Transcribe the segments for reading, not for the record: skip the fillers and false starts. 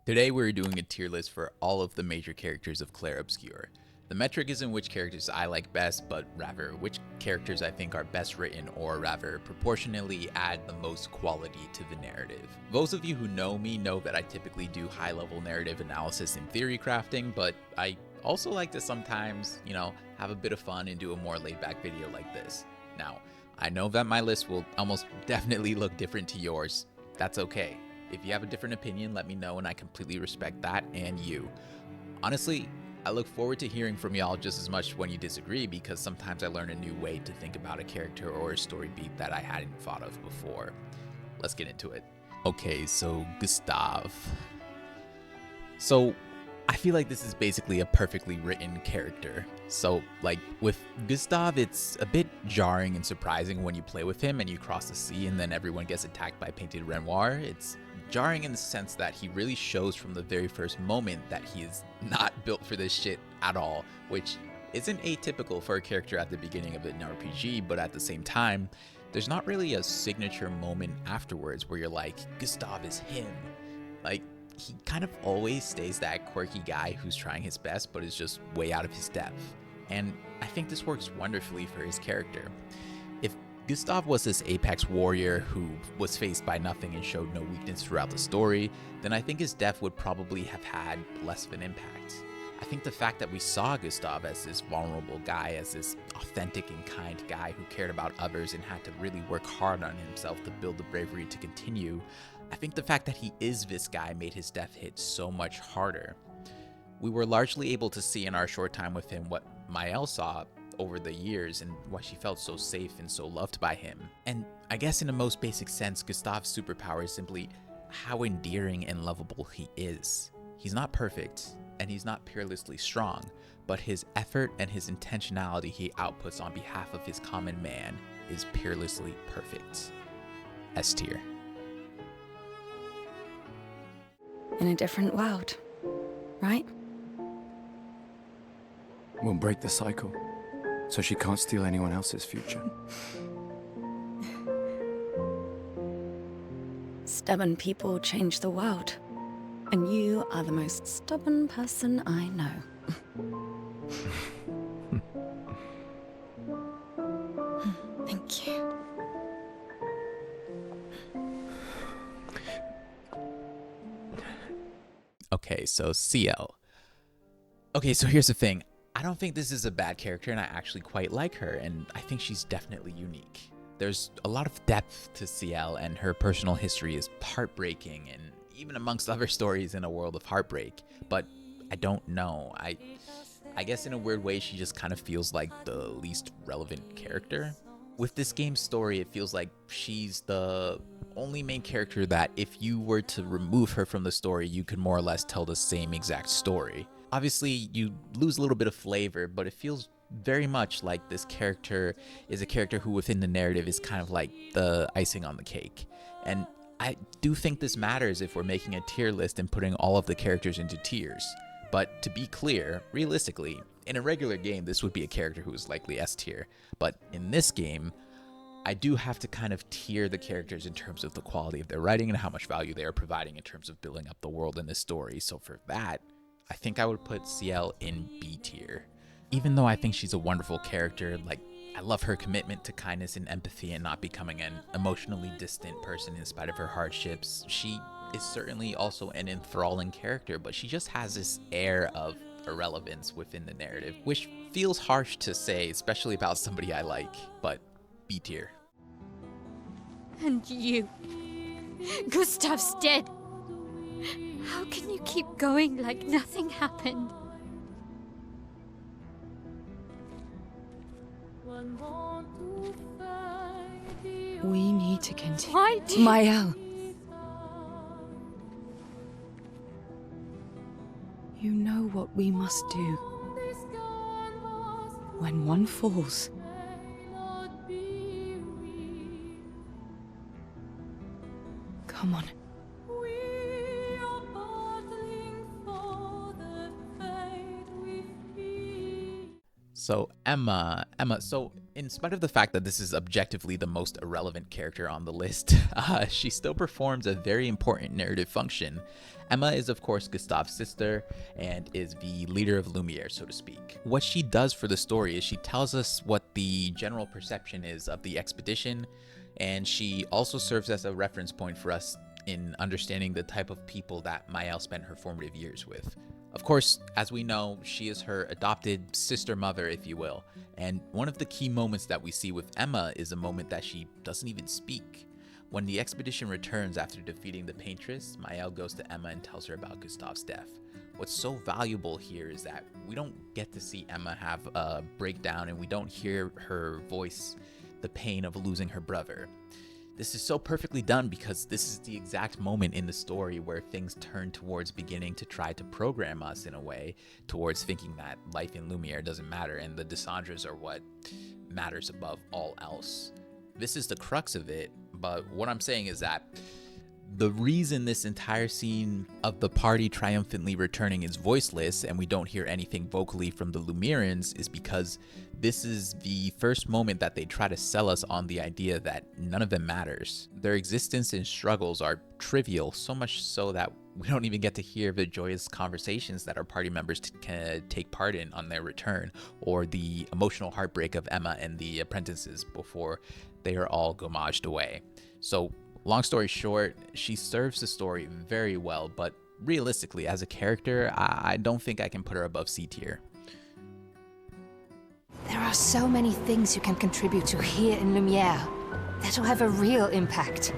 Today we're doing a tier list for all of the major characters of Clair Obscur. The metric isn't which characters I like best, but rather which characters I think are best written or rather proportionally add the most quality to the narrative. Those of you who know me know that I typically do high-level narrative analysis and theory crafting, but I also like to sometimes, have a bit of fun and do a more laid-back video like this. Now, I know that my list will almost definitely look different to yours. That's okay. If you have a different opinion, let me know and I completely respect that and you. Honestly, I look forward to hearing from y'all just as much when you disagree because sometimes I learn a new way to think about a character or a story beat that I hadn't thought of before. Let's get into it. Okay, so Gustave. So I feel like this is basically a perfectly written character. So with Gustave, it's a bit jarring and surprising when you play with him and you cross the sea and then everyone gets attacked by painted Renoir. It's jarring in the sense that he really shows from the very first moment that he is not built for this shit at all, which isn't atypical for a character at the beginning of an RPG, but at the same time, there's not really a signature moment afterwards where you're like, Gustave is him. He kind of always stays that quirky guy who's trying his best but is just way out of his depth. And I think this works wonderfully for his character. If Gustave was this apex warrior who was faced by nothing and showed no weakness throughout the story, then I think his death would probably have had less of an impact. I think the fact that we saw Gustave as this vulnerable guy, as this authentic and kind guy who cared about others and had to really work hard on himself to build the bravery to continue, I think the fact that he is this guy made his death hit so much harder. We were largely able to see in our short time with him what Maelle saw over the years and why she felt so safe and so loved by him. And I guess in the most basic sense, Gustave's superpower is simply how endearing and lovable he is. He's not perfect, and he's not peerlessly strong, but his effort and his intentionality he outputs on behalf of his common man is peerlessly perfect. S tier. In a different world, right? We'll break the cycle, so she can't steal anyone else's future. Stubborn people change the world. And you are the most stubborn person I know. Thank you. Okay, so Sciel. Okay, so here's the thing. I don't think this is a bad character and I actually quite like her and I think she's definitely unique. There's a lot of depth to Sciel and her personal history is heartbreaking and even amongst other stories in a world of heartbreak, but I don't know. I guess in a weird way she just kind of feels like the least relevant character. With this game's story, it feels like she's the only main character that if you were to remove her from the story, you could more or less tell the same exact story. Obviously, you lose a little bit of flavor, but it feels very much like this character is a character who within the narrative is kind of like the icing on the cake. And I do think this matters if we're making a tier list and putting all of the characters into tiers. But to be clear, realistically, in a regular game, this would be a character who is likely S tier. But in this game, I do have to kind of tier the characters in terms of the quality of their writing and how much value they are providing in terms of building up the world in this story. So for that, I think I would put Sciel in B tier. Even though I think she's a wonderful character, I love her commitment to kindness and empathy and not becoming an emotionally distant person in spite of her hardships. She is certainly also an enthralling character, but she just has this air of irrelevance within the narrative, which feels harsh to say, especially about somebody I like, but B tier. And you. Gustave's dead. How can you keep going like nothing happened? We need to continue. Why do Maelle. You know what we must do. When one falls, come on. So Emma, so in spite of the fact that this is objectively the most irrelevant character on the list, she still performs a very important narrative function. Emma is of course Gustave's sister and is the leader of Lumiere, so to speak. What she does for the story is she tells us what the general perception is of the expedition, and she also serves as a reference point for us in understanding the type of people that Maelle spent her formative years with. Of course, as we know, she is her adopted sister mother, if you will, and one of the key moments that we see with Emma is a moment that she doesn't even speak. When the expedition returns after defeating the Paintress, Maelle goes to Emma and tells her about Gustave's death. What's so valuable here is that we don't get to see Emma have a breakdown, and we don't hear her voice the pain of losing her brother. This is so perfectly done because this is the exact moment in the story where things turn towards beginning to try to program us in a way towards thinking that life in Lumiere doesn't matter and the Desandres are what matters above all else. This is the crux of it, but what I'm saying is that the reason this entire scene of the party triumphantly returning is voiceless and we don't hear anything vocally from the Lumierans is because this is the first moment that they try to sell us on the idea that none of them matters. Their existence and struggles are trivial, so much so that we don't even get to hear the joyous conversations that our party members can take part in on their return, or the emotional heartbreak of Emma and the apprentices before they are all gommaged away. So long story short, she serves the story very well, but realistically, as a character, I don't think I can put her above C tier. There are so many things you can contribute to here in Lumiere that'll have a real impact.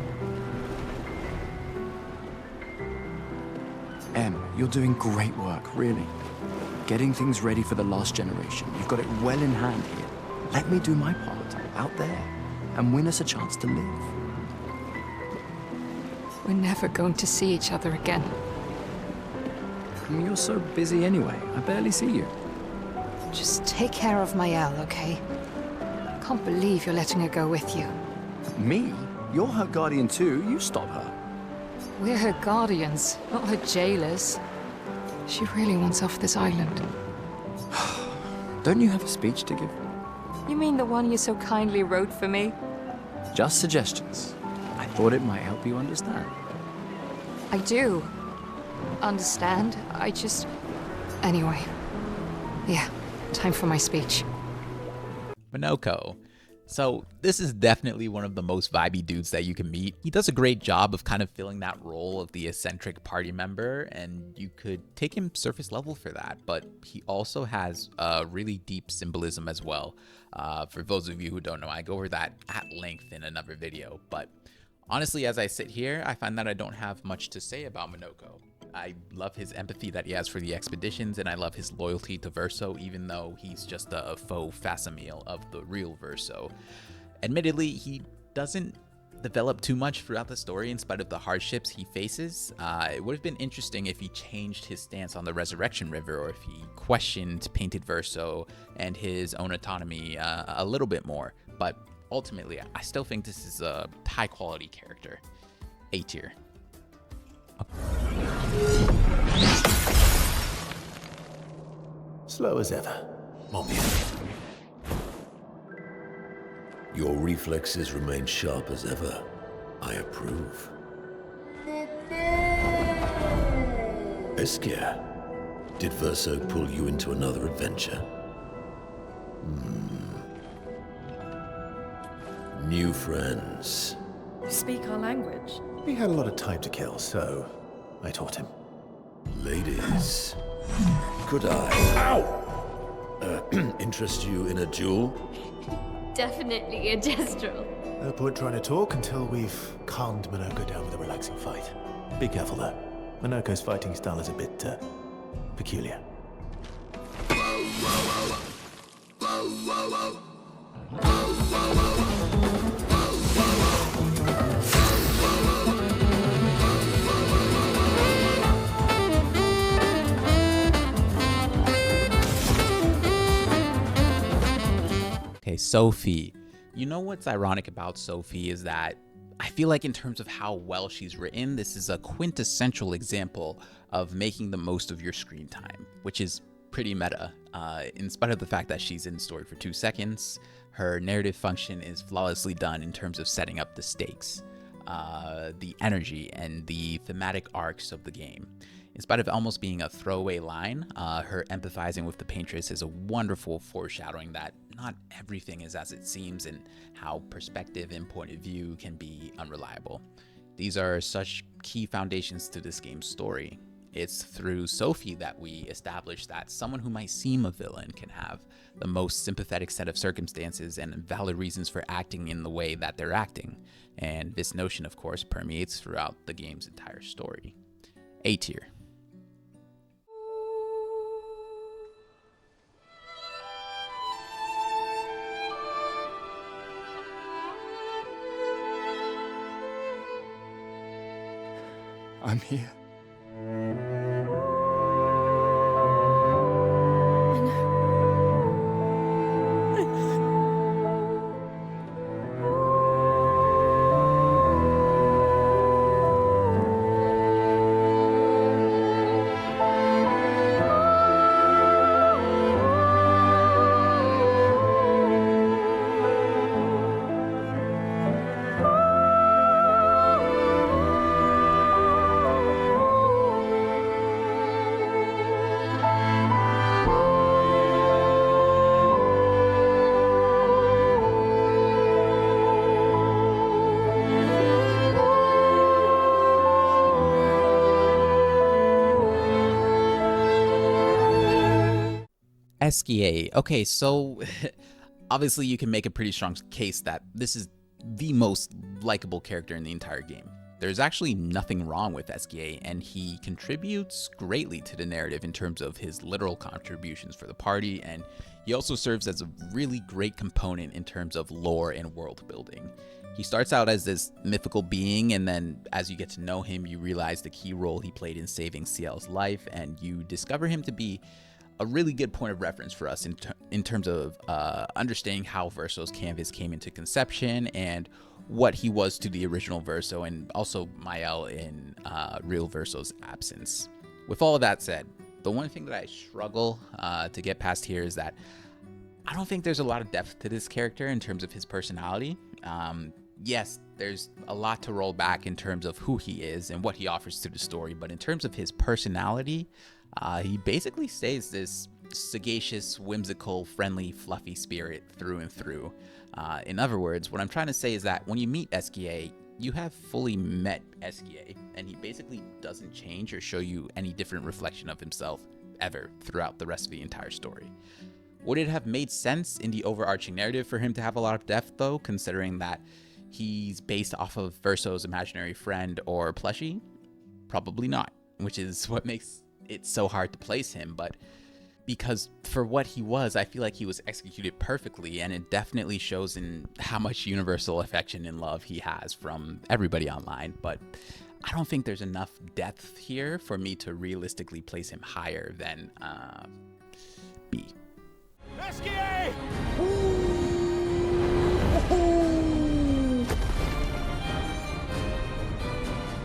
Em, you're doing great work, really. Getting things ready for the last generation. You've got it well in hand here. Let me do my part out there and win us a chance to live. We're never going to see each other again. You're so busy anyway. I barely see you. Just take care of Maelle, okay? Can't believe you're letting her go with you. Me? You're her guardian too. You stop her. We're her guardians, not her jailers. She really wants off this island. Don't you have a speech to give? You mean the one you so kindly wrote for me? Just suggestions. I thought it might help you understand. I do. Understand? I just... Anyway. Yeah, time for my speech. Monoco. So this is definitely one of the most vibey dudes that you can meet. He does a great job of kind of filling that role of the eccentric party member, and you could take him surface level for that, but he also has a really deep symbolism as well. For those of you who don't know, I go over that at length in another video, but honestly, as I sit here, I find that I don't have much to say about Monoco. I love his empathy that he has for the expeditions, and I love his loyalty to Verso, even though he's just a faux facsimile of the real Verso. Admittedly, he doesn't develop too much throughout the story in spite of the hardships he faces. It would have been interesting if he changed his stance on the Resurrection River, or if he questioned Painted Verso and his own autonomy a little bit more, but ultimately, I still think this is a high-quality character. A tier. Slow as ever, mon bien. Your reflexes remain sharp as ever. I approve. Esquie, did Verso pull you into another adventure? New friends. You speak our language? He had a lot of time to kill, so I taught him. Ladies, could I, interest you in a duel? Definitely a gestural. No point trying to talk until we've calmed Monoco down with a relaxing fight. Be careful though. Monoco's fighting style is a bit, peculiar. Okay, Sophie. You know what's ironic about Sophie is that I feel like in terms of how well she's written, this is a quintessential example of making the most of your screen time, which is pretty meta. In spite of the fact that she's in the story for 2 seconds, her narrative function is flawlessly done in terms of setting up the stakes, the energy, and the thematic arcs of the game. In spite of almost being a throwaway line, her empathizing with the paintress is a wonderful foreshadowing that not everything is as it seems and how perspective and point of view can be unreliable. These are such key foundations to this game's story. It's through Sophie that we establish that someone who might seem a villain can have the most sympathetic set of circumstances and valid reasons for acting in the way that they're acting. And this notion, of course, permeates throughout the game's entire story. A tier. I'm here. Esquie. Okay, so obviously you can make a pretty strong case that this is the most likable character in the entire game. There's actually nothing wrong with Esquie, and he contributes greatly to the narrative in terms of his literal contributions for the party, and he also serves as a really great component in terms of lore and world building. He starts out as this mythical being, and then as you get to know him, you realize the key role he played in saving Sciel's life, and you discover him to be a really good point of reference for us in terms of understanding how Verso's canvas came into conception and what he was to the original Verso, and also Maelle in real Verso's absence. With all of that said, the one thing that I struggle to get past here is that I don't think there's a lot of depth to this character in terms of his personality. Yes, there's a lot to roll back in terms of who he is and what he offers to the story, but in terms of his personality, he basically stays this sagacious, whimsical, friendly, fluffy spirit through and through. In other words, what I'm trying to say is that when you meet Esquie, you have fully met Esquie, and he basically doesn't change or show you any different reflection of himself ever throughout the rest of the entire story. Would it have made sense in the overarching narrative for him to have a lot of depth, though, considering that he's based off of Verso's imaginary friend or plushie? Probably not, which is what makes it's so hard to place him, but because for what he was, I feel like he was executed perfectly, and it definitely shows in how much universal affection and love he has from everybody online, but I don't think there's enough depth here for me to realistically place him higher than B. Esquie!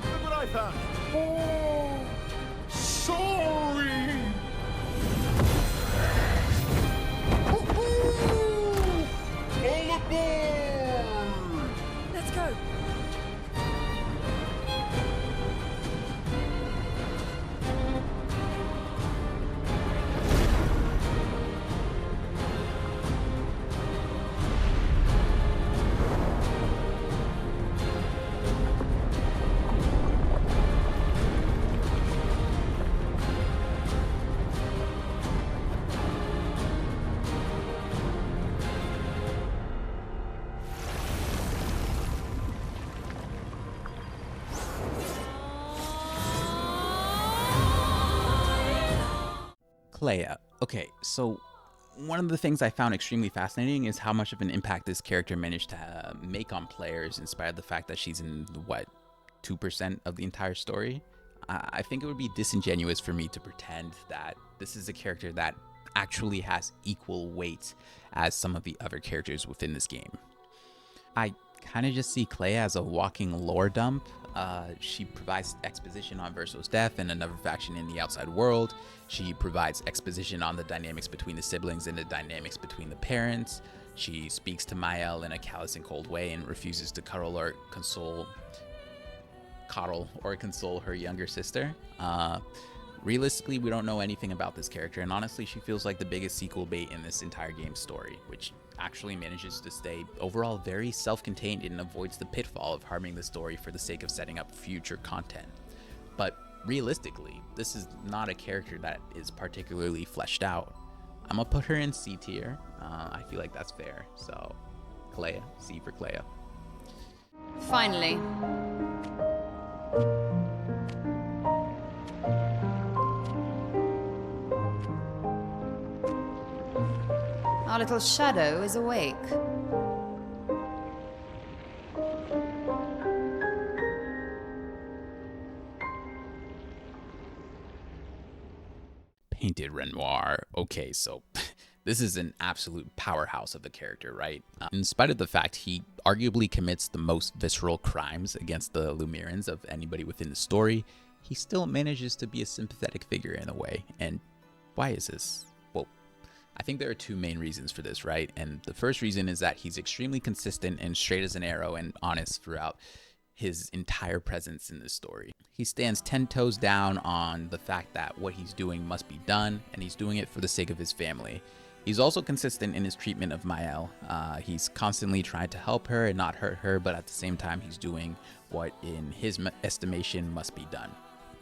Look what I found! Oh, sorry! All aboard! Let's go. Clea. Okay, so one of the things I found extremely fascinating is how much of an impact this character managed to make on players, in spite of the fact that she's in, 2% of the entire story. I think it would be disingenuous for me to pretend that this is a character that actually has equal weight as some of the other characters within this game. I kind of just see Clea as a walking lore dump, She provides exposition on Verso's death and another faction in the outside world. She provides exposition on the dynamics between the siblings and the dynamics between the parents. She speaks to Maelle in a callous and cold way and refuses to coddle or console her younger sister. Realistically, we don't know anything about this character, and honestly, she feels like the biggest sequel bait in this entire game's story, which actually manages to stay overall very self-contained and avoids the pitfall of harming the story for the sake of setting up future content. But realistically, this is not a character that is particularly fleshed out. I'm gonna put her in C tier. I feel like that's fair. So, Clea, C for Clea. Finally. Our little shadow is awake. Painted Renoir. Okay, so this is an absolute powerhouse of a character, right? In spite of the fact he arguably commits the most visceral crimes against the Lumirans of anybody within the story, he still manages to be a sympathetic figure in a way. And why is this? Well, I think there are two main reasons for this, right? And the first reason is that he's extremely consistent and straight as an arrow and honest throughout his entire presence in this story. He stands 10 toes down on the fact that what he's doing must be done, and he's doing it for the sake of his family. He's also consistent in his treatment of Maelle. He's constantly trying to help her and not hurt her, but at the same time, he's doing what in his estimation must be done.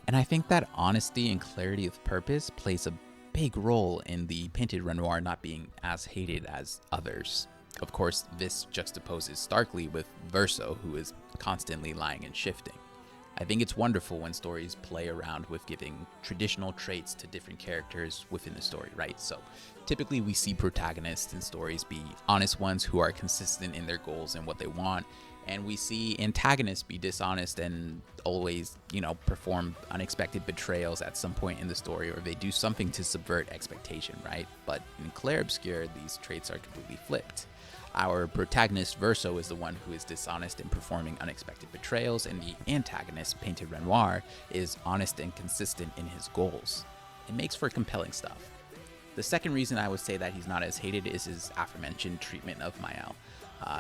And I think that honesty and clarity of purpose plays a big role in the Painted Renoir not being as hated as others. Of course, this juxtaposes starkly with Verso, who is constantly lying and shifting. I think it's wonderful when stories play around with giving traditional traits to different characters within the story, right? So typically we see protagonists in stories be honest ones who are consistent in their goals and what they want, and we see antagonists be dishonest and always, perform unexpected betrayals at some point in the story, or they do something to subvert expectation, right? But in Clair Obscur, these traits are completely flipped. Our protagonist, Verso, is the one who is dishonest in performing unexpected betrayals, and the antagonist, Painted Renoir, is honest and consistent in his goals. It makes for compelling stuff. The second reason I would say that he's not as hated is his aforementioned treatment of Maelle.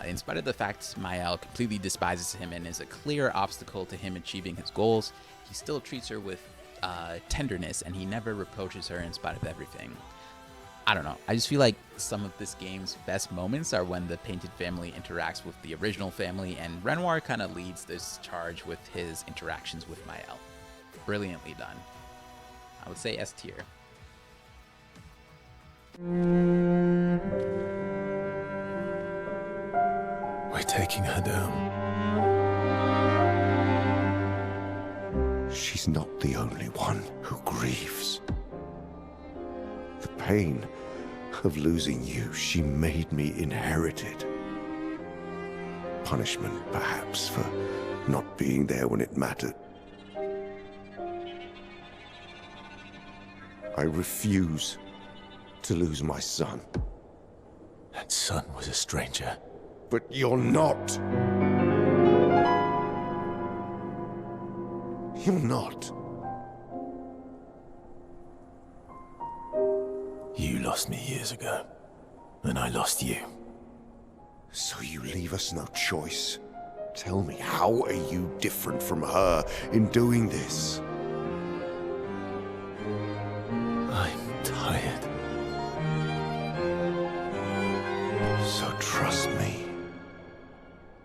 In spite of the fact Maelle completely despises him and is a clear obstacle to him achieving his goals, he still treats her with tenderness, and he never reproaches her in spite of everything. I don't know. I just feel like some of this game's best moments are when the Painted family interacts with the original family, and Renoir kind of leads this charge with his interactions with Maelle. Brilliantly done. I would say S tier. We're taking her down. She's not the only one who grieves. The pain of losing you, she made me inherited. Punishment, perhaps, for not being there when it mattered. I refuse to lose my son. That son was a stranger. But you're not. You're not. You lost me years ago, and I lost you. So you leave us no choice. Tell me, how are you different from her in doing this? I'm tired. So trust me.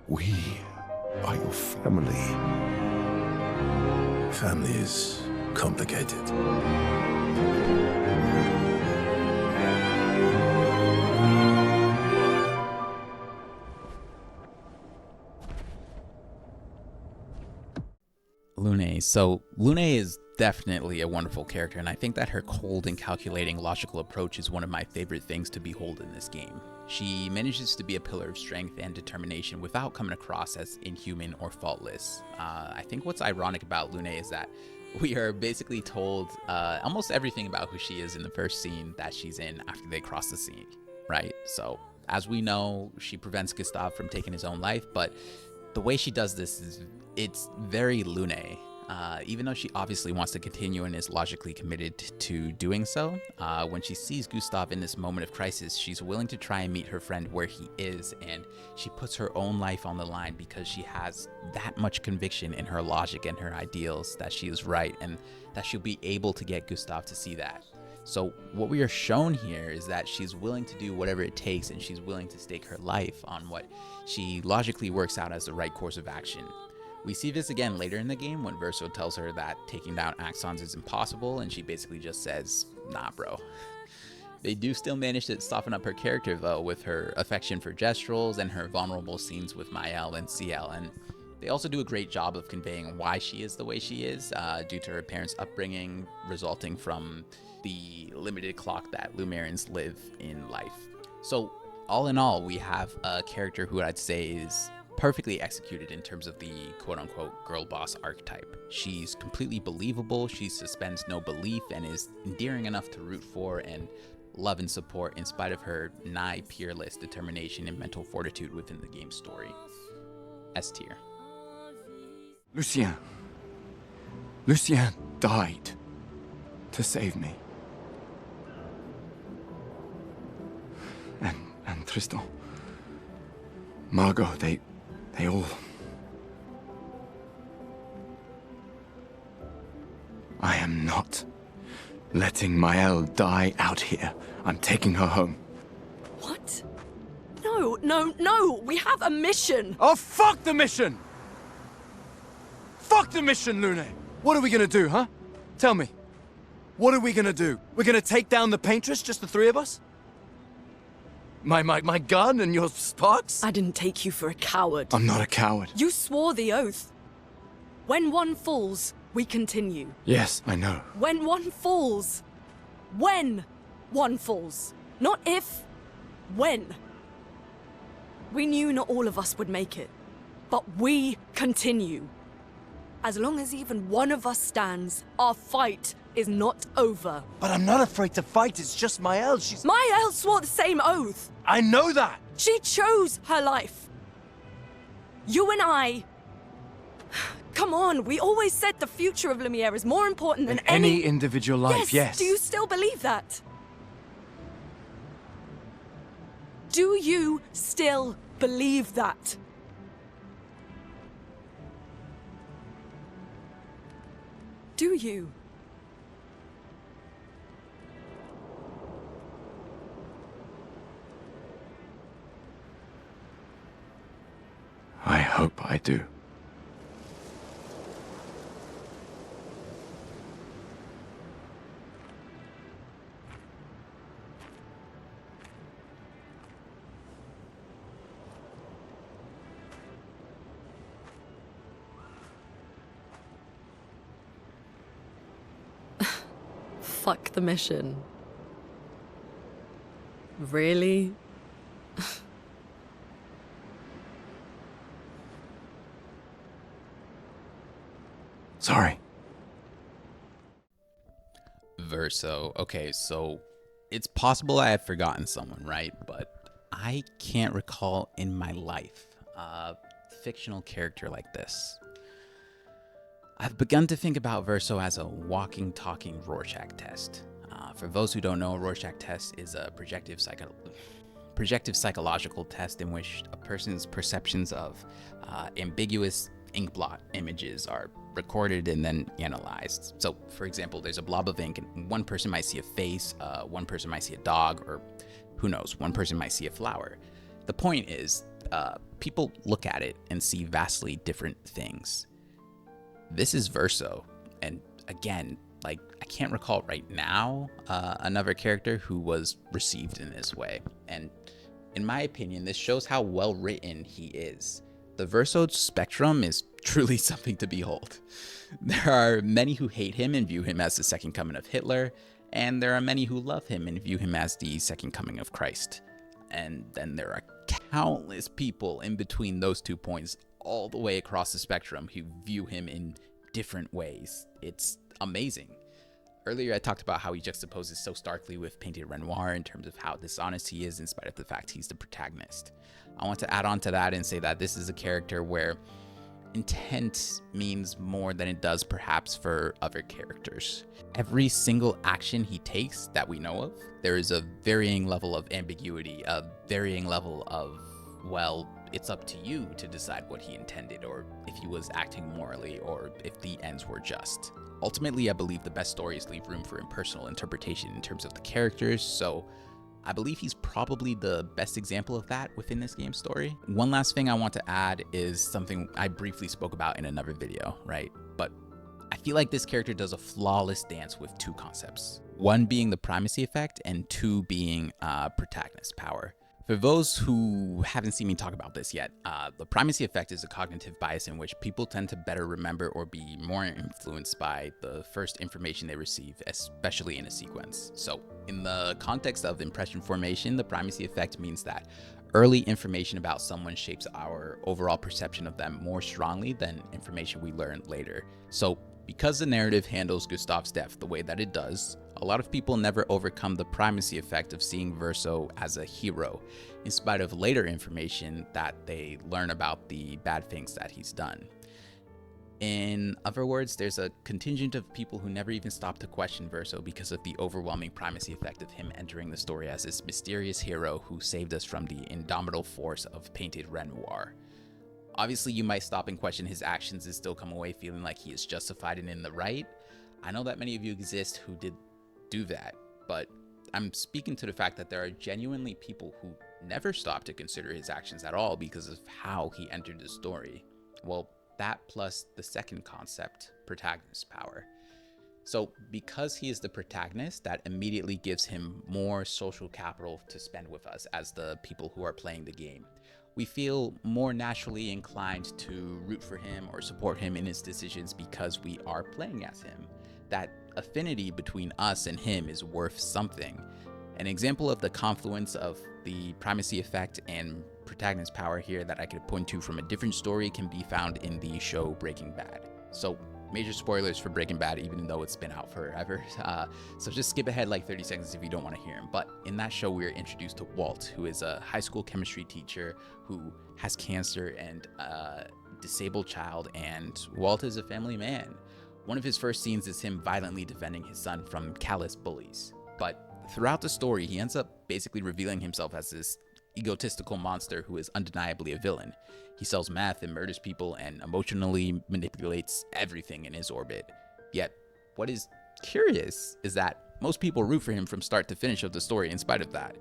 We are your family. Family is complicated. Lune. So Lune is definitely a wonderful character, and I think that her cold and calculating logical approach is one of my favorite things to behold in this game. She manages to be a pillar of strength and determination without coming across as inhuman or faultless. I think what's ironic about Lune is that we are basically told almost everything about who she is in the first scene that she's in after they cross the sea, right? So as we know, she prevents Gustave from taking his own life, but the way she does this it's very Lune. Even though she obviously wants to continue and is logically committed to doing so, when she sees Gustave in this moment of crisis, she's willing to try and meet her friend where he is, and she puts her own life on the line because she has that much conviction in her logic and her ideals that she is right, and that she'll be able to get Gustave to see that. So what we are shown here is that she's willing to do whatever it takes, and she's willing to stake her life on what she logically works out as the right course of action. We see this again later in the game when Verso tells her that taking down Axons is impossible, and she basically just says, nah bro. They do still manage to soften up her character though, with her affection for Gestrals and her vulnerable scenes with Maelle and Sciel, and they also do a great job of conveying why she is the way she is, due to her parents' upbringing resulting from the limited clock that Lumerians live in life. So all in all, we have a character who I'd say is perfectly executed in terms of the quote-unquote girl boss archetype. She's completely believable, she suspends no belief, and is endearing enough to root for and love and support in spite of her nigh peerless determination and mental fortitude within the game's story. S tier. Lucien died to save me. And Tristan, Margot, they all... I am not letting Maelle die out here. I'm taking her home. What? No, we have a mission! Oh, fuck the mission! Fuck the mission, Lune! What are we gonna do, huh? Tell me. What are we gonna do? We're gonna take down the Paintress, just the three of us? My gun and your sparks? I didn't take you for a coward. I'm not a coward. You swore the oath. When one falls, we continue. Yes, I know. When one falls. When one falls. Not if. When. We knew not all of us would make it. But we continue. As long as even one of us stands, our fight is not over. But I'm not afraid to fight, it's just Maelle, she's... Maelle swore the same oath! I know that! She chose her life. You and I... Come on, we always said the future of Lumiere is more important than any individual life, yes. Do you still believe that? Do you still believe that? Do you? I hope I do. Fuck the mission. Really? Sorry. Verso. Okay, so it's possible I have forgotten someone, right? But I can't recall in my life a fictional character like this. I've begun to think about Verso as a walking, talking Rorschach test. For those who don't know, a Rorschach test is a projective psychological test in which a person's perceptions of ambiguous inkblot images are recorded and then analyzed. So, for example, there's a blob of ink, and one person might see a face, one person might see a dog, or who knows, one person might see a flower. The point is, people look at it and see vastly different things. This is Verso, and again, like, I can't recall right now another character who was received in this way. And in my opinion, this shows how well written he is. The Verso spectrum is truly something to behold. There are many who hate him and view him as the second coming of Hitler, and there are many who love him and view him as the second coming of Christ. And then there are countless people in between those 2 points, all the way across the spectrum, who view him in different ways. It's amazing. Earlier, I talked about how he juxtaposes so starkly with painted Renoir in terms of how dishonest he is in spite of the fact he's the protagonist. I want to add on to that and say that this is a character where intent means more than it does perhaps for other characters. Every single action he takes that we know of, there is a varying level of ambiguity, a varying level of, well, it's up to you to decide what he intended, or if he was acting morally, or if the ends were just. Ultimately, I believe the best stories leave room for impersonal interpretation in terms of the characters, so I believe he's probably the best example of that within this game's story. One last thing I want to add is something I briefly spoke about in another video, right? But I feel like this character does a flawless dance with two concepts. One being the primacy effect, and two being protagonist power. For those who haven't seen me talk about this yet, the primacy effect is a cognitive bias in which people tend to better remember or be more influenced by the first information they receive, especially in a sequence. So in the context of impression formation, the primacy effect means that early information about someone shapes our overall perception of them more strongly than information we learn later. So because the narrative handles Gustave's death the way that it does, a lot of people never overcome the primacy effect of seeing Verso as a hero, in spite of later information that they learn about the bad things that he's done. In other words, there's a contingent of people who never even stop to question Verso because of the overwhelming primacy effect of him entering the story as this mysterious hero who saved us from the indomitable force of painted Renoir. Obviously, you might stop and question his actions and still come away feeling like he is justified and in the right. I know that many of you exist who did do that, but I'm speaking to the fact that there are genuinely people who never stop to consider his actions at all because of how he entered the story. Well, that plus the second concept, protagonist power. So because he is the protagonist, that immediately gives him more social capital to spend with us as the people who are playing the game. We feel more naturally inclined to root for him or support him in his decisions because we are playing as him. That affinity between us and him is worth something. An example of the confluence of the primacy effect and protagonist power here that I could point to from a different story can be found in the show Breaking Bad. So major spoilers for Breaking Bad, even though it's been out forever. So just skip ahead like 30 seconds if you don't want to hear him. But in that show, we are introduced to Walt, who is a high school chemistry teacher who has cancer and a disabled child, and Walt is a family man. One of his first scenes is him violently defending his son from callous bullies. But throughout the story, he ends up basically revealing himself as this egotistical monster who is undeniably a villain. He sells meth and murders people and emotionally manipulates everything in his orbit. Yet, what is curious is that most people root for him from start to finish of the story in spite of that.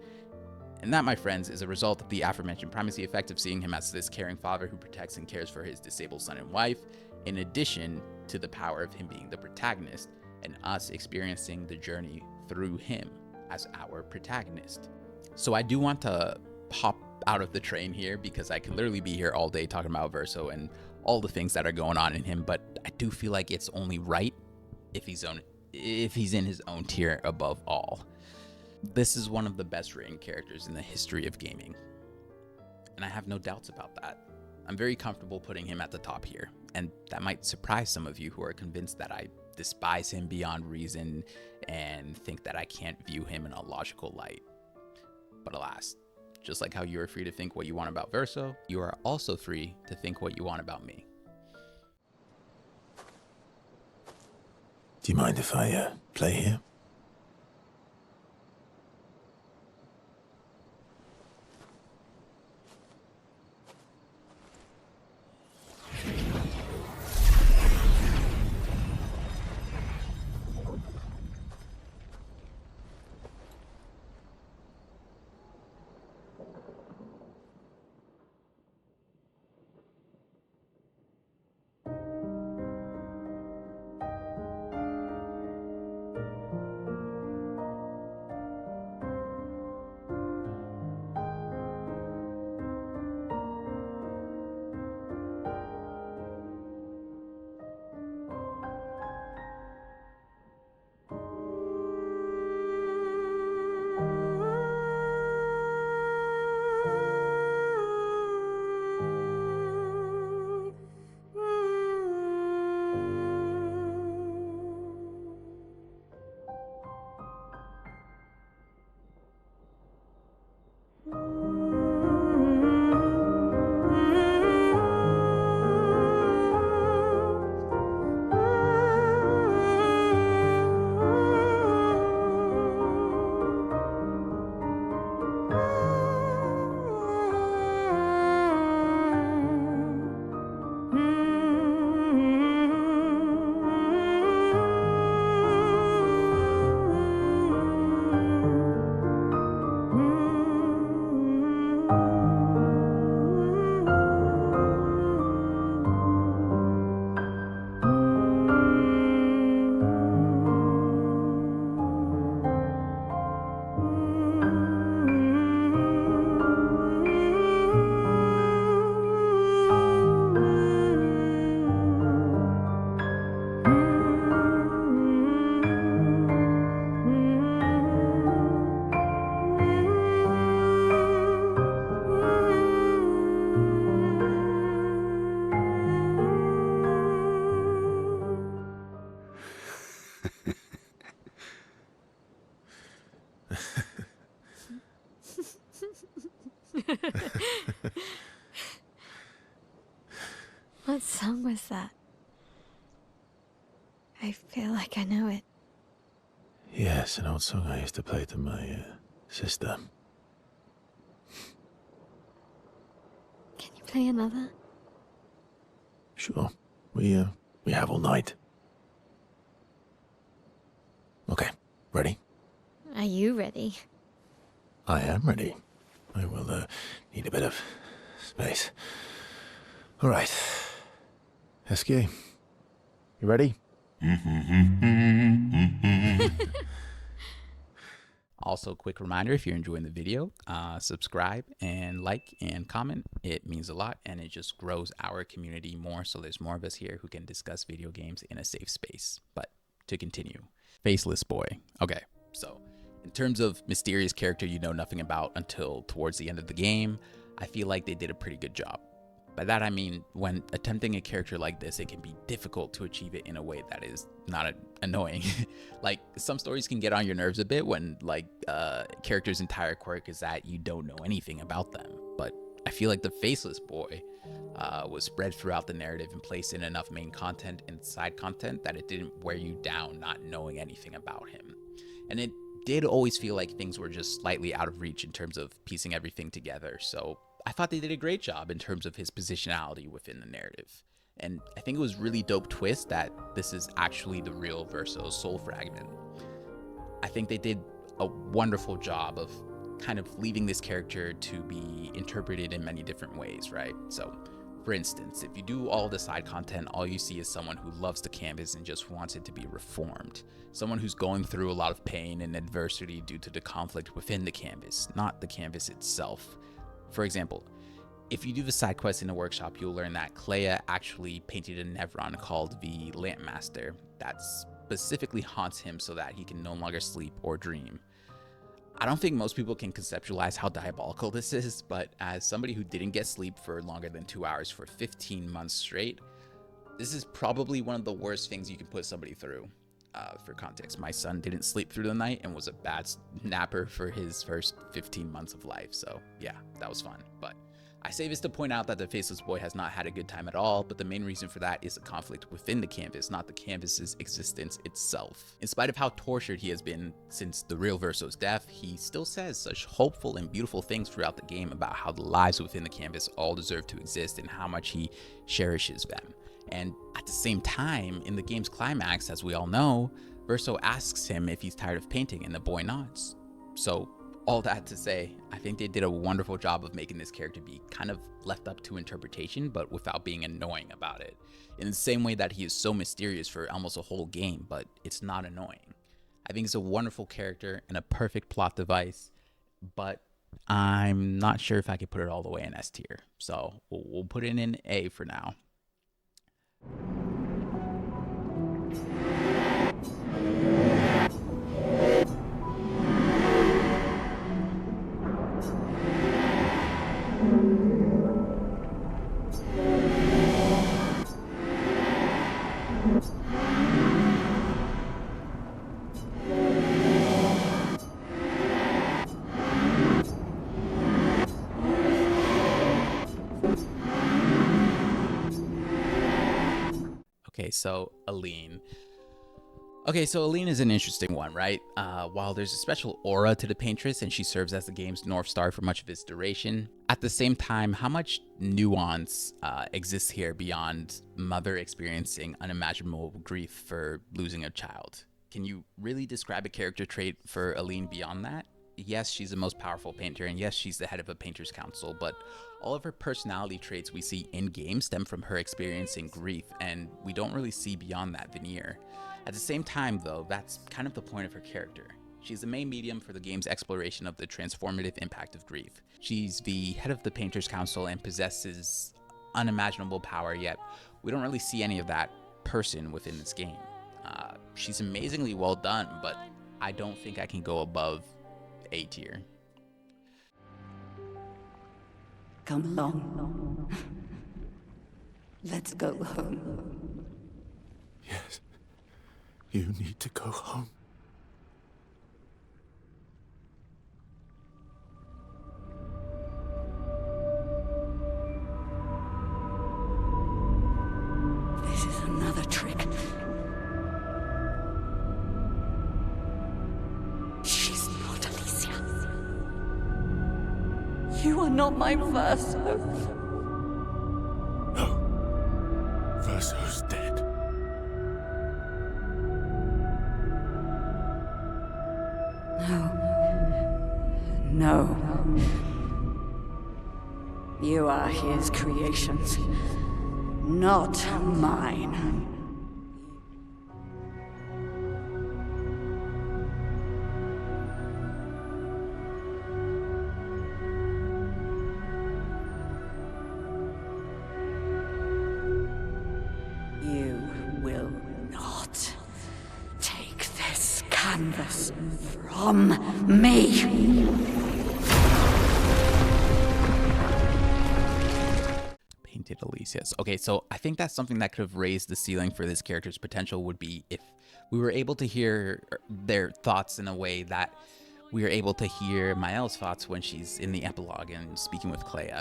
And that, my friends, is a result of the aforementioned primacy effect of seeing him as this caring father who protects and cares for his disabled son and wife, in addition to the power of him being the protagonist and us experiencing the journey through him as our protagonist. So I do want to hop out of the train here because I could literally be here all day talking about Verso and all the things that are going on in him, but I do feel like it's only right if he's in his own tier above all. This is one of the best written characters in the history of gaming, and I have no doubts about that. I'm very comfortable putting him at the top here, and that might surprise some of you who are convinced that I despise him beyond reason and think that I can't view him in a logical light. But alas, just like how you are free to think what you want about Verso, you are also free to think what you want about me. Do you mind if I play here? What song was that? I feel like I know it. Yes, an old song I used to play to my sister. Can you play another? Sure. We have all night. Okay, ready? Are you ready? I am ready. I will need a bit of space. All right. Esquie, you ready? Also, quick reminder, if you're enjoying the video, subscribe and like and comment. It means a lot, and it just grows our community more, so there's more of us here who can discuss video games in a safe space. But to continue, Faceless Boy. Okay, so in terms of mysterious character you know nothing about until towards the end of the game, I feel like they did a pretty good job. By that I mean, when attempting a character like this, it can be difficult to achieve it in a way that is not annoying. Like, some stories can get on your nerves a bit when, like, character's entire quirk is that you don't know anything about them. But I feel like the Faceless Boy was spread throughout the narrative and placed in enough main content and side content that it didn't wear you down not knowing anything about him. And it did always feel like things were just slightly out of reach in terms of piecing everything together, so I thought they did a great job in terms of his positionality within the narrative. And I think it was really dope twist that this is actually the real Verso's soul fragment. I think they did a wonderful job of kind of leaving this character to be interpreted in many different ways, right? So, for instance, if you do all the side content, all you see is someone who loves the canvas and just wants it to be reformed. Someone who's going through a lot of pain and adversity due to the conflict within the canvas, not the canvas itself. For example, if you do the side quest in the workshop, you'll learn that Clea actually painted a Nevron called the Lampmaster that specifically haunts him so that he can no longer sleep or dream. I don't think most people can conceptualize how diabolical this is, but as somebody who didn't get sleep for longer than 2 hours for 15 months straight, this is probably one of the worst things you can put somebody through. For context, my son didn't sleep through the night and was a bad napper for his first 15 months of life, so yeah, that was fun. But I say this to point out that the Faceless Boy has not had a good time at all, but the main reason for that is the conflict within the canvas, not the canvas's existence itself. In spite of how tortured he has been since the real Verso's death, he still says such hopeful and beautiful things throughout the game about how the lives within the canvas all deserve to exist and how much he cherishes them. And at the same time, in the game's climax, as we all know, Verso asks him if he's tired of painting, and the boy nods. So, all that to say, I think they did a wonderful job of making this character be kind of left up to interpretation, but without being annoying about it. In the same way that he is so mysterious for almost a whole game, but it's not annoying. I think it's a wonderful character and a perfect plot device, but I'm not sure if I could put it all the way in S tier. So, we'll put it in A for now. Okay, so Aline. Aline is an interesting one, right? While there's a special aura to the paintress and she serves as the game's North Star for much of its duration, at the same time, how much nuance exists here beyond mother experiencing unimaginable grief for losing a child? Can you really describe a character trait for Aline beyond that? Yes, she's the most powerful painter, and yes, she's the head of a painter's council, but all of her personality traits we see in-game stem from her experiencing grief, and we don't really see beyond that veneer. At the same time, though, that's kind of the point of her character. She's the main medium for the game's exploration of the transformative impact of grief. She's the head of the painter's council and possesses unimaginable power, yet we don't really see any of that person within this game. She's amazingly well done, but I don't think I can go above A tier. Come along. Let's go home. Yes. You need to go home. You are not my Verso. No. Verso's dead. No. You are his creations, not mine. You will not take this canvas from me. Painted Alicia's. Okay, so I think that's something that could have raised the ceiling for this character's potential would be if we were able to hear their thoughts in a way that we are able to hear Maelle's thoughts when she's in the epilogue and speaking with Clea.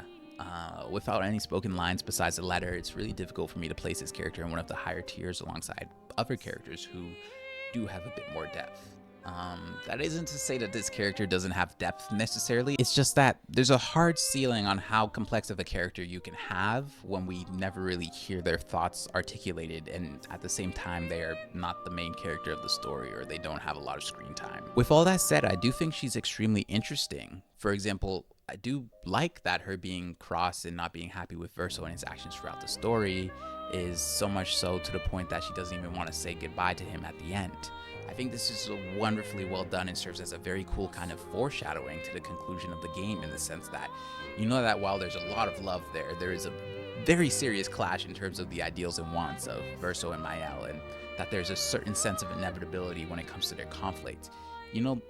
Without any spoken lines besides the letter, it's really difficult for me to place this character in one of the higher tiers alongside other characters who do have a bit more depth. That isn't to say that this character doesn't have depth necessarily, it's just that there's a hard ceiling on how complex of a character you can have when we never really hear their thoughts articulated, and at the same time they are not the main character of the story or they don't have a lot of screen time. With all that said, I do think she's extremely interesting. For example, I do like that her being cross and not being happy with Verso and his actions throughout the story is so much so to the point that she doesn't even want to say goodbye to him at the end. I think this is wonderfully well done and serves as a very cool kind of foreshadowing to the conclusion of the game, in the sense that you know that while there's a lot of love there is a very serious clash in terms of the ideals and wants of Verso and Maelle, and that there's a certain sense of inevitability when it comes to their conflict. You know,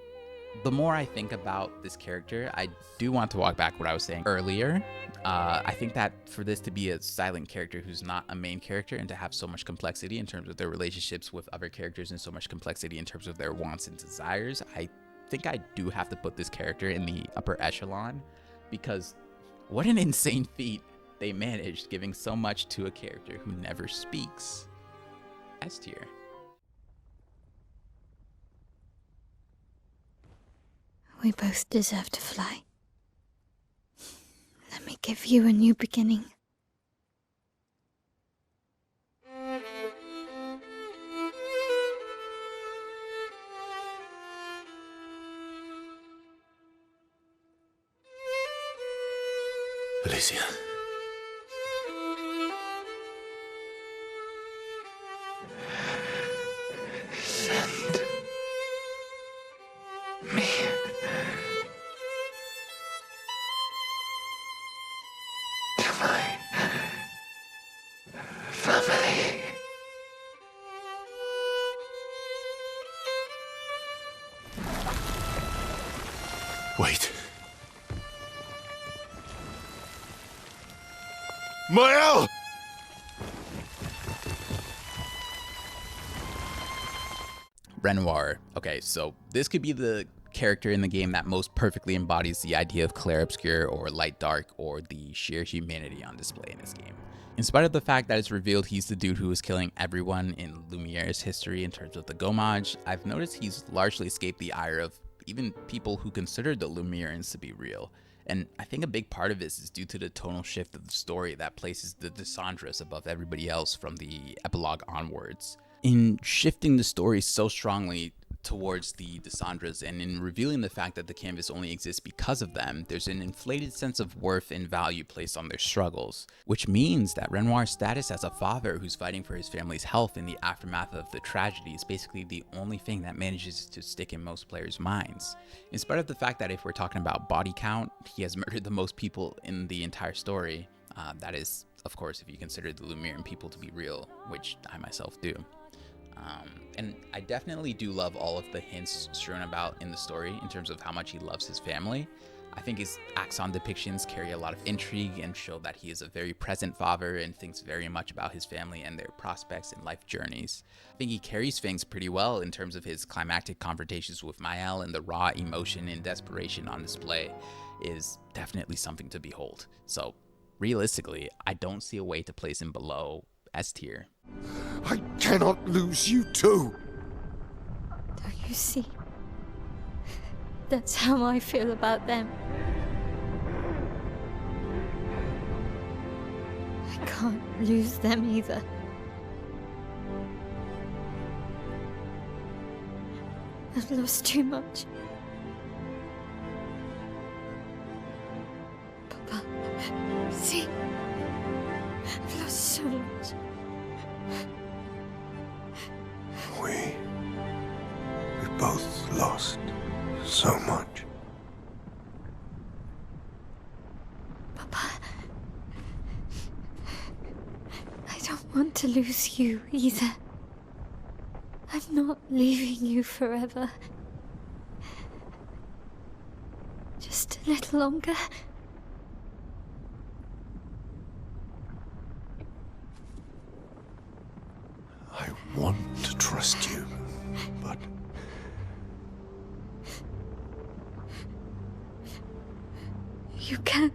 the more I think about this character, I do want to walk back what I was saying earlier. I think that for this to be a silent character who's not a main character and to have so much complexity in terms of their relationships with other characters and so much complexity in terms of their wants and desires, I think I do have to put this character in the upper echelon, because what an insane feat they managed giving so much to a character who never speaks. S tier. We both deserve to fly. Let me give you a new beginning. Alicia. Send me to my family. Wait. Maelle! Renoir. Okay, so this could be the character in the game that most perfectly embodies the idea of Clair Obscur or Light Dark, or the sheer humanity on display in this game. In spite of the fact that it's revealed he's the dude who was killing everyone in Lumiere's history in terms of the Gommage, I've noticed he's largely escaped the ire of even people who considered the Lumierans to be real. And I think a big part of this is due to the tonal shift of the story that places the Desandras above everybody else from the epilogue onwards. In shifting the story so strongly towards the Desandras, and in revealing the fact that the canvas only exists because of them, there's an inflated sense of worth and value placed on their struggles, which means that Renoir's status as a father who's fighting for his family's health in the aftermath of the tragedy is basically the only thing that manages to stick in most players' minds. In spite of the fact that if we're talking about body count, he has murdered the most people in the entire story. That is, of course, if you consider the Lumieran people to be real, which I myself do. And I definitely do love all of the hints strewn about in the story in terms of how much he loves his family. I think his Axon depictions carry a lot of intrigue and show that he is a very present father and thinks very much about his family and their prospects and life journeys. I think he carries things pretty well in terms of his climactic confrontations with Maelle, and the raw emotion and desperation on display is definitely something to behold. So realistically, I don't see a way to place him below S tier. I cannot lose you too. Don't you see? That's how I feel about them. can't lose them either. I've lost too much. Papa, see? I've lost so much. We both lost so much. Papa, I don't want to lose you either. I'm not leaving you forever. Just a little longer. I want to trust you, but... You can.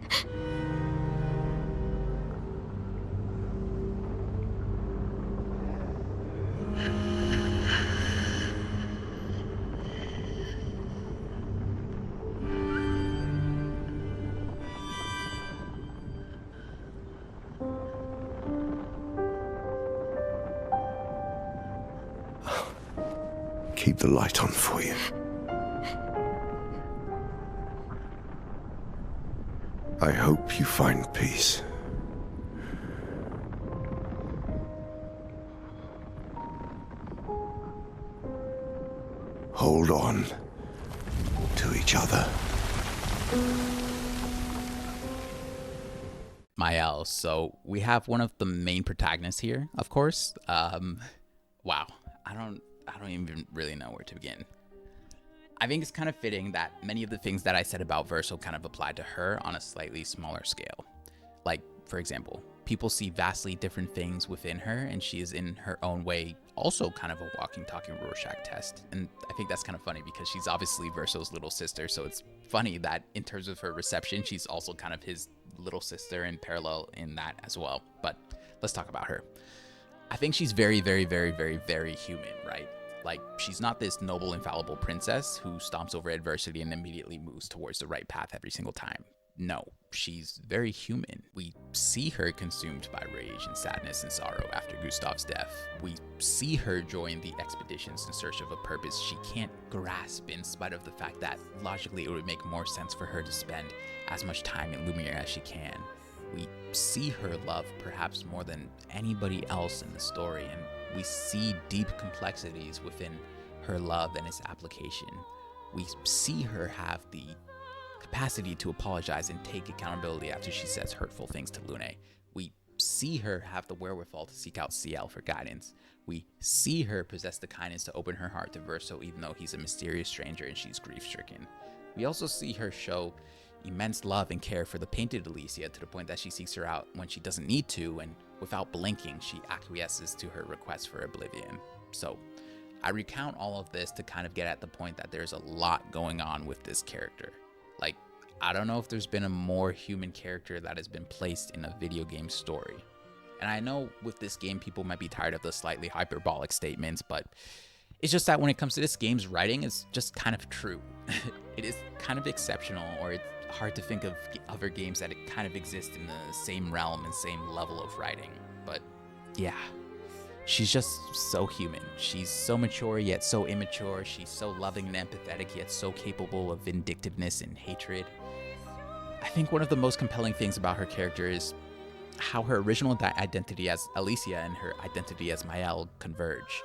Keep the light on for you. I hope you find peace. Hold on to each other. Maelle. So we have one of the main protagonists here, of course. Wow. I don't even really know where to begin. I think it's kind of fitting that many of the things that I said about Verso kind of apply to her on a slightly smaller scale. Like, for example, people see vastly different things within her, and she is in her own way also kind of a walking, talking Rorschach test. And I think that's kind of funny because she's obviously Verso's little sister, so it's funny that in terms of her reception, she's also kind of his little sister in parallel in that as well. But let's talk about her. I think she's very, very, very, very, very human, right? Like, she's not this noble, infallible princess who stomps over adversity and immediately moves towards the right path every single time. No, she's very human. We see her consumed by rage and sadness and sorrow after Gustave's death. We see her join the expeditions in search of a purpose she can't grasp, in spite of the fact that logically it would make more sense for her to spend as much time in Lumiere as she can. We see her love perhaps more than anybody else in the story, and we see deep complexities within her love and its application. We see her have the capacity to apologize and take accountability after she says hurtful things to Lune. We see her have the wherewithal to seek out Sciel for guidance. We see her possess the kindness to open her heart to Verso even though he's a mysterious stranger and she's grief-stricken. We also see her show immense love and care for the painted Alicia to the point that she seeks her out when she doesn't need to, and without blinking, she acquiesces to her request for oblivion. So I recount all of this to kind of get at the point that there's a lot going on with this character. Like, I don't know if there's been a more human character that has been placed in a video game story. And I know with this game, people might be tired of the slightly hyperbolic statements, but it's just that when it comes to this game's writing, it's just kind of true. It is kind of exceptional, or it's hard to think of other games that kind of exist in the same realm and same level of writing. But yeah, she's just so human. She's so mature yet so immature. She's so loving and empathetic yet so capable of vindictiveness and hatred. I think one of the most compelling things about her character is how her original identity as Alicia and her identity as Maelle converge.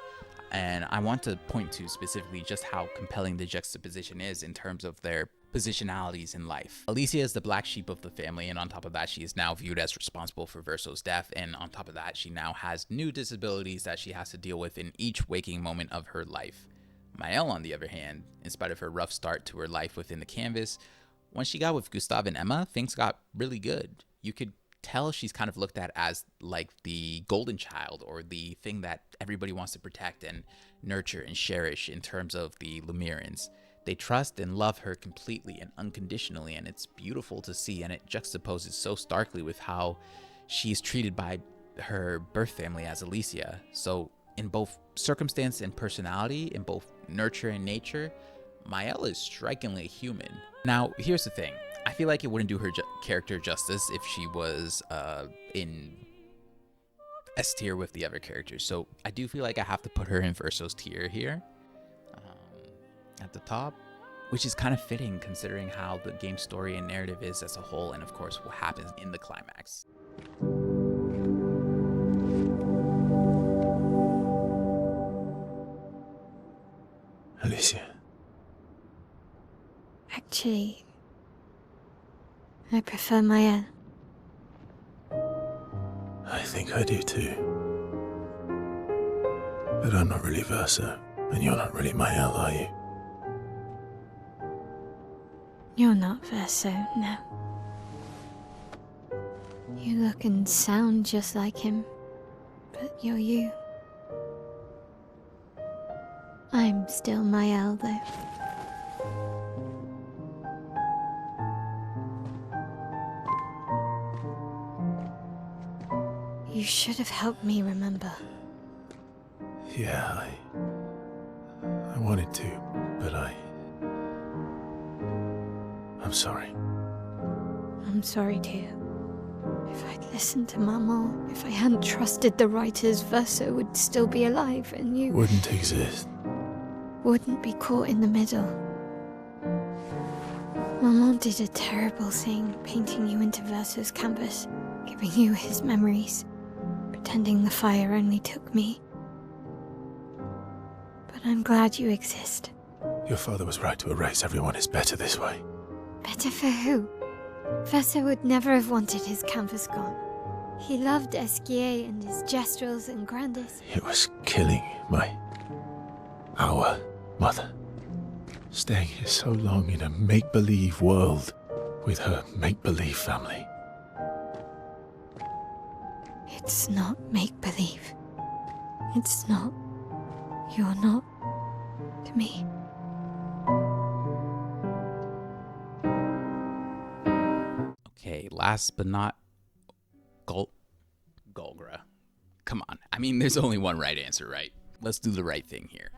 And I want to point to specifically just how compelling the juxtaposition is in terms of their positionalities in life. Alicia is the black sheep of the family, and on top of that, she is now viewed as responsible for Verso's death, and on top of that, she now has new disabilities that she has to deal with in each waking moment of her life. Maelle, on the other hand, in spite of her rough start to her life within the canvas, when she got with Gustave and Emma, things got really good. You could tell she's kind of looked at as like the golden child, or the thing that everybody wants to protect and nurture and cherish in terms of the Lumierans. They trust and love her completely and unconditionally, and it's beautiful to see, and it juxtaposes so starkly with how she's treated by her birth family as Alicia. So in both circumstance and personality, in both nurture and nature, Maelle is strikingly human. Now, here's the thing. I feel like it wouldn't do her character justice if she was in S tier with the other characters. So I do feel like I have to put her in Verso's tier here at the top, which is kind of fitting considering how the game story and narrative is as a whole, and of course what happens in the climax. Alicia. Actually, I prefer Maelle. I think I do too. But I'm not really Verso, and you're not really Maelle, are you? You're not Verso, no. You look and sound just like him, but you're you. I'm still Maelle, though. You should have helped me remember. Yeah, I wanted to, but I'm sorry. I'm sorry too. If I'd listened to Mama, if I hadn't trusted the writers, Verso would still be alive and you Wouldn't exist. wouldn't be caught in the middle. Mama did a terrible thing, painting you into Verso's canvas, giving you his memories, pretending the fire only took me. But I'm glad you exist. Your father was right to erase everyone. It's better this way. Better for who? Verso would never have wanted his canvas gone. He loved Esquie and his gestrels and grandes. It was killing our mother. Staying here so long in a make-believe world with her make-believe family. It's not make-believe. It's not. You're not to me. Okay, last but not Golgra. Come on. I mean, there's only one right answer, right? Let's do the right thing here.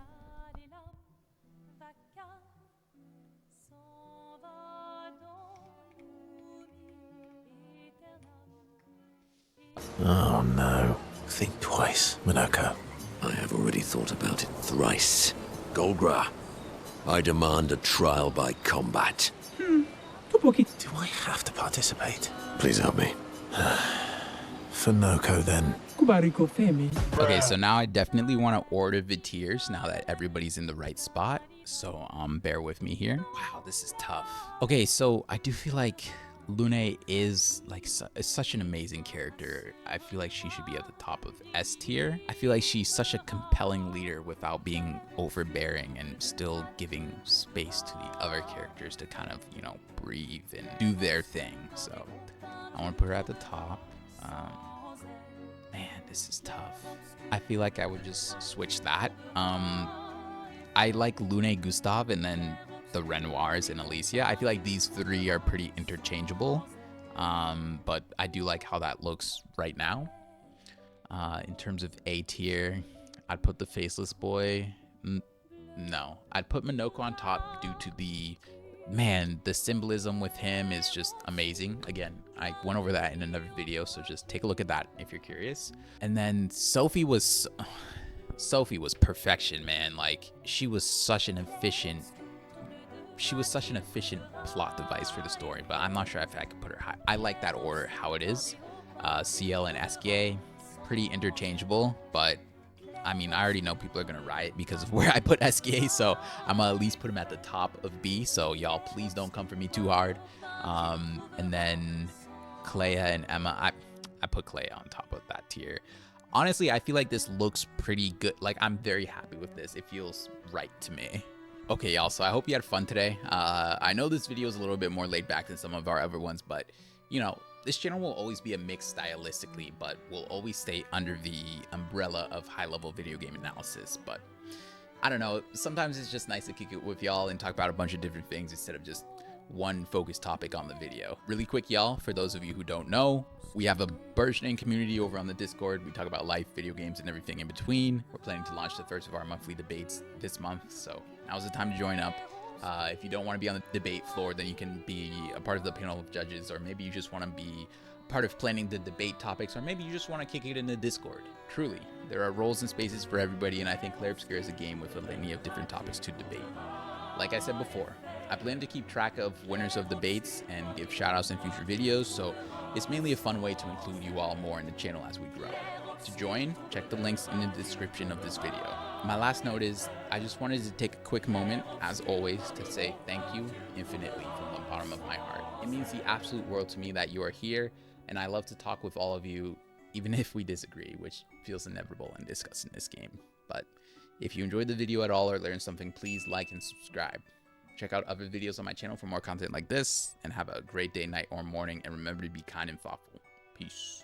Oh no. Think twice, Monoco. I have already thought about it thrice. Golgra, I demand a trial by combat. Do I have to participate? Please help me. For Noco, then. Okay, so now I definitely want to order the tiers now that everybody's in the right spot. So bear with me here. Wow, this is tough. Okay, so I do feel like Lune is like such an amazing character. I feel like she should be at the top of S tier. I feel like she's such a compelling leader without being overbearing and still giving space to the other characters to kind of, you know, breathe and do their thing. So I want to put her at the top. Man, this is tough. I feel like I would just switch that. I like Lune, Gustave, and then the Renoirs and Alicia. I feel like these three are pretty interchangeable, but I do like how that looks right now. In terms of A tier, I'd put the Faceless Boy. No, I'd put Monoco on top due to the symbolism with him is just amazing. Again, I went over that in another video, so just take a look at that if you're curious. And then Sophie was perfection, man. Like, she was such an efficient plot device for the story, but I'm not sure if I could put her high. I like that order how it is. Sciel and Esquie, pretty interchangeable, but I mean, I already know people are gonna riot because of where I put Esquie, so I'm gonna at least put him at the top of B, so y'all please don't come for me too hard. And then Clea and Emma, I put Clea on top of that tier. Honestly, I feel like this looks pretty good. Like, I'm very happy with this. It feels right to me. Okay, y'all, so I hope you had fun today. I know this video is a little bit more laid back than some of our other ones, but, you know, this channel will always be a mix stylistically, but will always stay under the umbrella of high-level video game analysis. But I don't know, sometimes it's just nice to kick it with y'all and talk about a bunch of different things instead of just one focused topic on the video. Really quick, y'all, for those of you who don't know, we have a burgeoning community over on the Discord. We talk about life, video games, and everything in between. We're planning to launch the first of our monthly debates this month, so now's the time to join up. If you don't want to be on the debate floor, then you can be a part of the panel of judges, or maybe you just want to be part of planning the debate topics, or maybe you just want to kick it in the Discord. Truly, there are roles and spaces for everybody, and I think Clair Obscur is a game with a litany of different topics to debate. Like I said before, I plan to keep track of winners of debates and give shoutouts in future videos, so it's mainly a fun way to include you all more in the channel as we grow. To join, check the links in the description of this video. My last note is, I just wanted to take a quick moment, as always, to say thank you infinitely from the bottom of my heart. It means the absolute world to me that you are here, and I love to talk with all of you, even if we disagree, which feels inevitable in discussing this game. But if you enjoyed the video at all or learned something, please like and subscribe. Check out other videos on my channel for more content like this, and have a great day, night, or morning, and remember to be kind and thoughtful. Peace.